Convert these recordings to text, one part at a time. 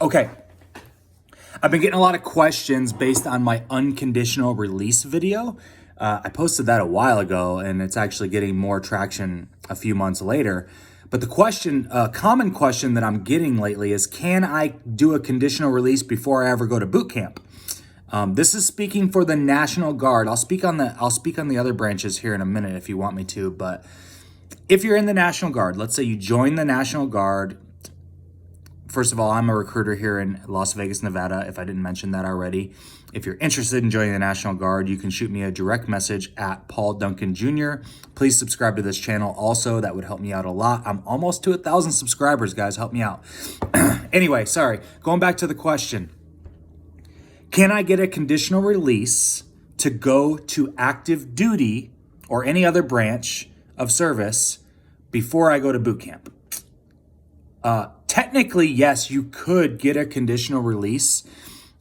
Okay, I've been getting a lot of questions based on my unconditional release video. I posted that a while ago and it's actually getting more traction a few months later. But the question, a common question that I'm getting lately is, can I do a conditional release before I ever go to boot camp? This is speaking for the National Guard. I'll speak on the other branches here in a minute if you want me to, but if you're in the National Guard, let's say you join the National Guard. First of all, I'm a recruiter here in Las Vegas, Nevada, if I didn't mention that already. If you're interested in joining the National Guard, you can shoot me a direct message at Paul Duncan Jr. Please subscribe to this channel also. That would help me out a lot. I'm almost to 1,000 subscribers, guys. Help me out. Anyway, sorry. Going back to the question. Can I get a conditional release to go to active duty or any other branch of service before I go to boot camp? Technically, yes, you could get a conditional release,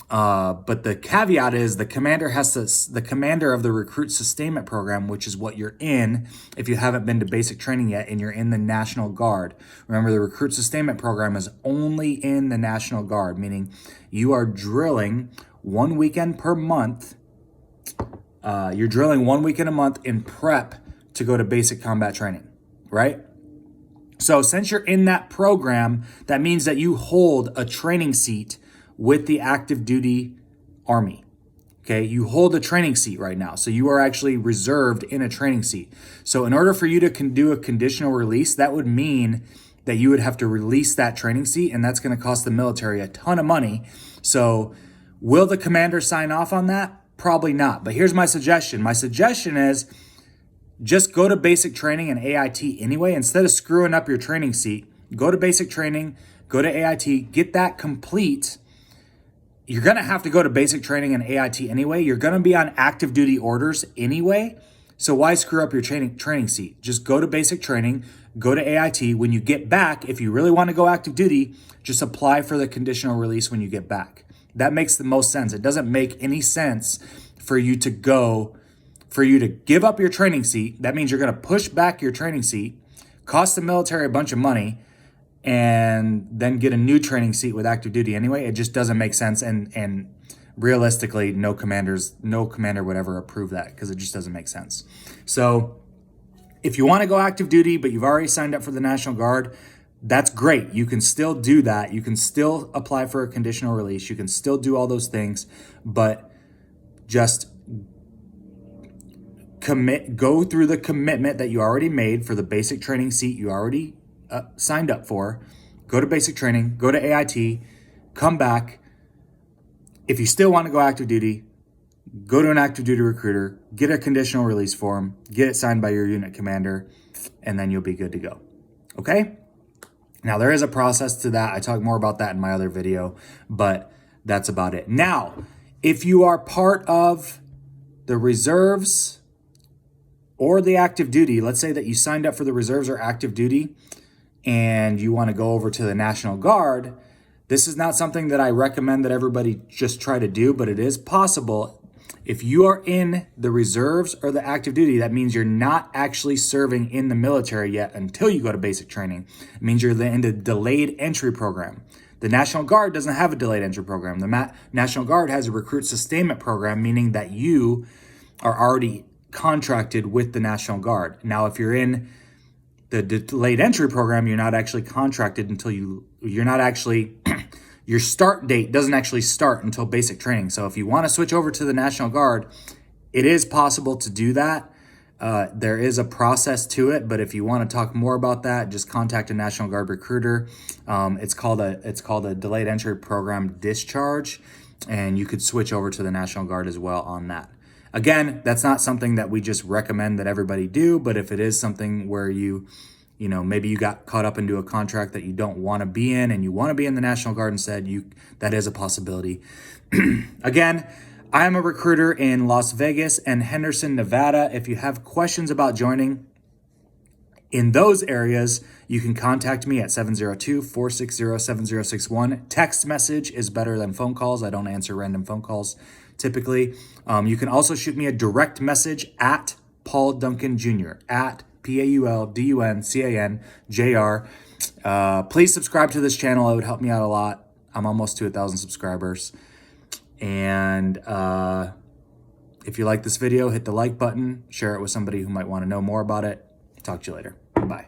but the caveat is the commander of the recruit sustainment program, which is what you're in if you haven't been to basic training yet and you're in the National Guard. Remember, the recruit sustainment program is only in the National Guard, meaning you are drilling 1 weekend per month. You're drilling 1 weekend a month in prep to go to basic combat training, right? So since you're in that program, that means that you hold a training seat with the active duty Army. Okay, you hold a training seat right now. So you are actually reserved in a training seat. So in order for you to do a conditional release, that would mean that you would have to release that training seat, and that's going to cost the military a ton of money. So will the commander sign off on that? Probably not. But here's my suggestion. My suggestion is, just go to basic training and AIT anyway. Instead of screwing up your training seat, go to basic training, go to AIT, get that complete. You're going to have to go to basic training and AIT anyway. You're going to be on active duty orders anyway. So why screw up your training seat? Just go to basic training, go to AIT. When you get back, if you really want to go active duty, just apply for the conditional release when you get back. That makes the most sense. It doesn't make any sense for you to give up your training seat. That means you're going to push back your training seat, cost the military a bunch of money, and then get a new training seat with active duty anyway. It just doesn't make sense. And realistically, no commander would ever approve that because it just doesn't make sense. So if you want to go active duty, but you've already signed up for the National Guard, that's great. You can still do that. You can still apply for a conditional release. You can still do all those things, but just go through the commitment that you already made for the basic training seat you already signed up for. Go to basic training, go to AIT, come back. If you still want to go active duty, go to an active duty recruiter, get a conditional release form, get it signed by your unit commander, and then you'll be good to go. Okay? Now, there is a process to that. I talk more about that in my other video, but that's about it. Now, if you are part of the reserves or the active duty, let's say that you signed up for the reserves or active duty and you want to go over to the National Guard, this is not something that I recommend that everybody just try to do, but it is possible. If you are in the reserves or the active duty, that means you're not actually serving in the military yet until you go to basic training. It means you're in the delayed entry program. The National Guard doesn't have a delayed entry program. The National Guard has a recruit sustainment program, meaning that you are already contracted with the National Guard. Now, if you're in the delayed entry program, you're not actually contracted until your start date doesn't actually start until basic training. So if you want to switch over to the National Guard, it is possible to do that. There is a process to it, but if you want to talk more about that, just contact a National Guard recruiter. It's called a delayed entry program discharge, and you could switch over to the National Guard as well on that. Again, that's not something that we just recommend that everybody do, but if it is something where maybe you got caught up into a contract that you don't want to be in and you want to be in the National Guard instead, that is a possibility. Again, I am a recruiter in Las Vegas and Henderson, Nevada. If you have questions about joining in those areas, you can contact me at 702-460-7061. Text message is better than phone calls. I don't answer random phone calls typically. You can also shoot me a direct message at Paul Duncan Jr. at PaulDuncanJr. Please subscribe to this channel. It would help me out a lot. I'm almost to 1,000 subscribers. And if you like this video, hit the like button, share it with somebody who might want to know more about it. Talk to you later. Bye.